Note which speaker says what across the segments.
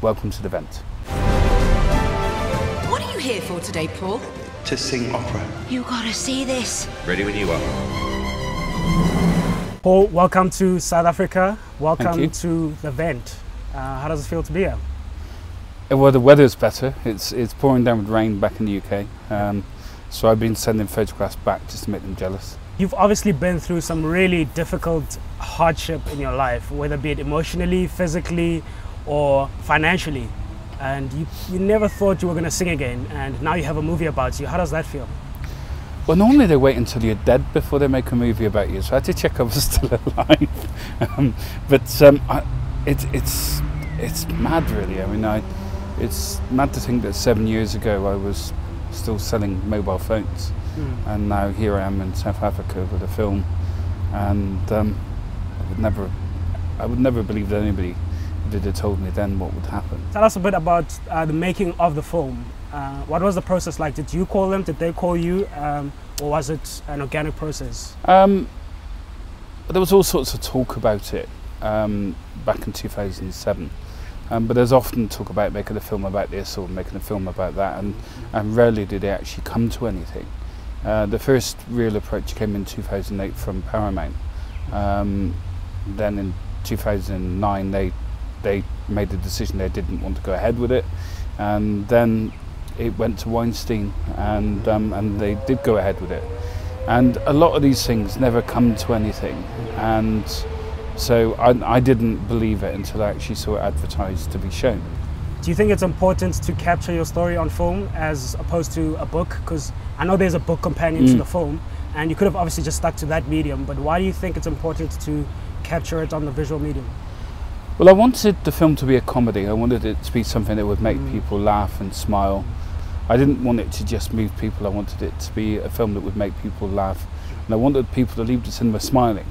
Speaker 1: welcome to the event.
Speaker 2: What are you here for today, Paul?
Speaker 3: To sing opera.
Speaker 2: You gotta see this.
Speaker 3: Ready when you are.
Speaker 4: Paul, welcome to South Africa. Welcome
Speaker 1: you.
Speaker 4: to the event. How does it feel to be here?
Speaker 1: Well, the weather's better. It's pouring down with rain back in the UK. So I've been sending photographs back just to make them jealous.
Speaker 4: You've obviously been through some really difficult hardship in your life, whether be it emotionally, physically, or financially. And you never thought you were going to sing again, and now you have a movie about you. How does that feel?
Speaker 1: Well, normally they wait until you're dead before they make a movie about you, so I had to check I was still alive. It's mad, really. I mean, it's mad to think that 7 years ago I was still selling mobile phones, and now here I am in South Africa with a film, and I would never believe that anybody would have told me then what would happen.
Speaker 4: Tell us a bit about the making of the film. What was the process like? Did you call them? Did they call you? Or was it an organic process?
Speaker 1: There was all sorts of talk about it back in 2007. But there's often talk about making a film about this or making a film about that, and rarely did it actually come to anything. The first real approach came in 2008 from Paramount. Then in 2009 they made the decision they didn't want to go ahead with it, and then it went to Weinstein, and they did go ahead with it. And a lot of these things never come to anything, and so I didn't believe it until I actually saw it advertised to be shown.
Speaker 4: Do you think it's important to capture your story on film as opposed to a book? Because I know there's a book companion to the film, and you could have obviously just stuck to that medium, but why do you think it's important to capture it on the visual medium?
Speaker 1: Well, I wanted the film to be a comedy. I wanted it to be something that would make people laugh and smile. I didn't want it to just move people. I wanted it to be a film that would make people laugh, and I wanted people to leave the cinema smiling,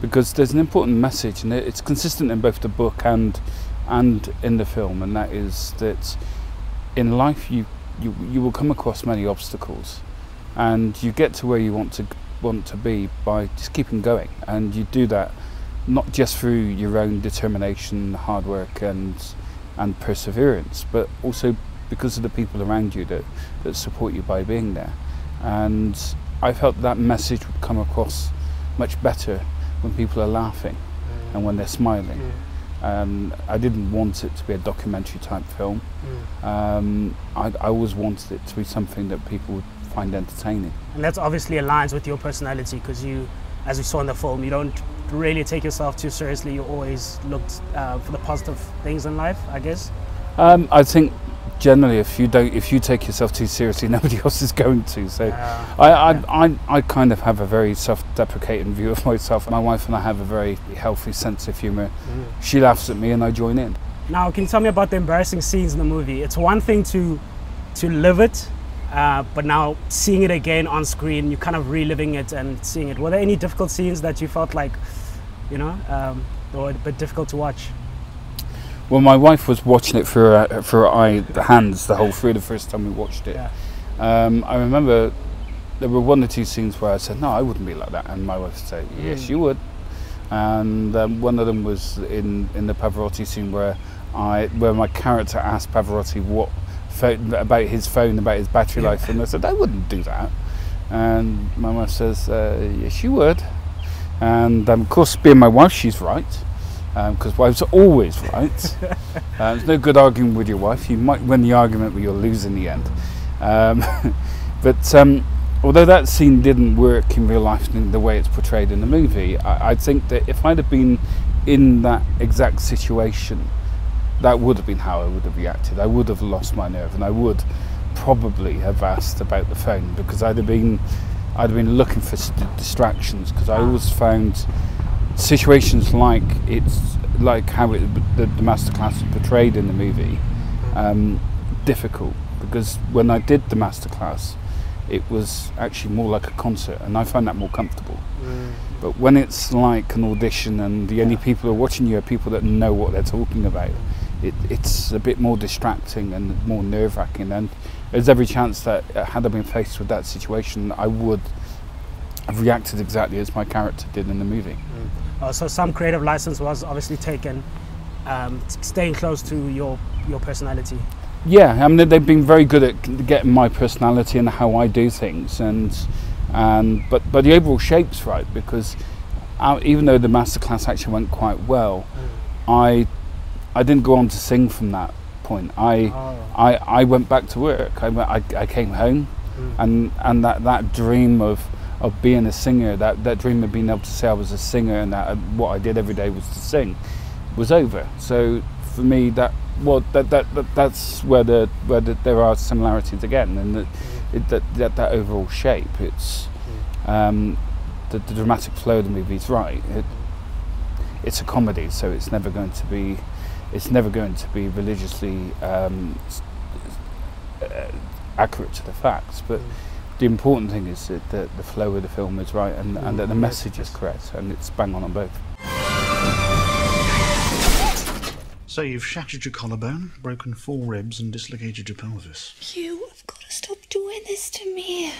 Speaker 1: because there's an important message, and it's consistent in both the book and in the film, and that is that in life you will come across many obstacles, and you get to where you want to be by just keeping going, and you do that not just through your own determination, hard work and perseverance, but also because of the people around you that support you by being there. And I felt that message would come across much better when people are laughing and when they're smiling. I didn't want it to be a documentary type film. I always wanted it to be something that people would find entertaining. And
Speaker 4: that's obviously aligns with your personality, because you, as we saw in the film, you don't really take yourself too seriously. You always looked for the positive things in life, I guess.
Speaker 1: I think generally if you take yourself too seriously, nobody else is going to. So I kind of have a very self-deprecating view of myself. My wife and I have a very healthy sense of humour. She laughs at me and I join in. Now,
Speaker 4: can you tell me about the embarrassing scenes in the movie? It's one thing to live it, but now seeing it again on screen, you're kind of reliving it and seeing it. Were there any difficult scenes that you felt like, were a bit difficult to watch?
Speaker 1: Well, my wife was watching it through her hands through the first time we watched it. I remember there were one or two scenes where I said, no, I wouldn't be like that, and my wife said, yes, you would. And one of them was in the Pavarotti scene where my character asked Pavarotti about his phone, about his battery life, and I said, I wouldn't do that. And my wife says, yes, you would. And of course, being my wife, she's right. Because wives are always right. There's no good arguing with your wife. You might win the argument, but you'll lose in the end. But although that scene didn't work in real life in the way it's portrayed in the movie, I think that if I'd have been in that exact situation, that would have been how I would have reacted. I would have lost my nerve, and I would probably have asked about the phone, because I'd have been looking for distractions, because I always found situations like how the masterclass is portrayed in the movie difficult, because when I did the masterclass it was actually more like a concert, and I find that more comfortable. But when it's like an audition and the only people who are watching you are people that know what they're talking about, it's a bit more distracting and more nerve-wracking, and there's every chance that had I been faced with that situation I would have reacted exactly as my character did in the movie.
Speaker 4: So some creative license was obviously taken, staying close to your your personality?
Speaker 1: Yeah, I mean they've been very good at getting my personality and how I do things, but the overall shape's right, because even though the masterclass actually went quite well, I didn't go on to sing from that point. I went back to work. I came home, and that dream of being a singer, that dream of being able to say I was a singer and that what I did every day was to sing, was over. So for me, that's where there are similarities again, and that overall shape. It's the dramatic flow of the movie is right. It's a comedy, so it's never going to be religiously accurate to the facts. But the important thing is that the flow of the film is right, and that the message is correct, and it's bang on both.
Speaker 5: So you've shattered your collarbone, broken 4 ribs and dislocated your pelvis.
Speaker 2: You have got to stop doing this to me.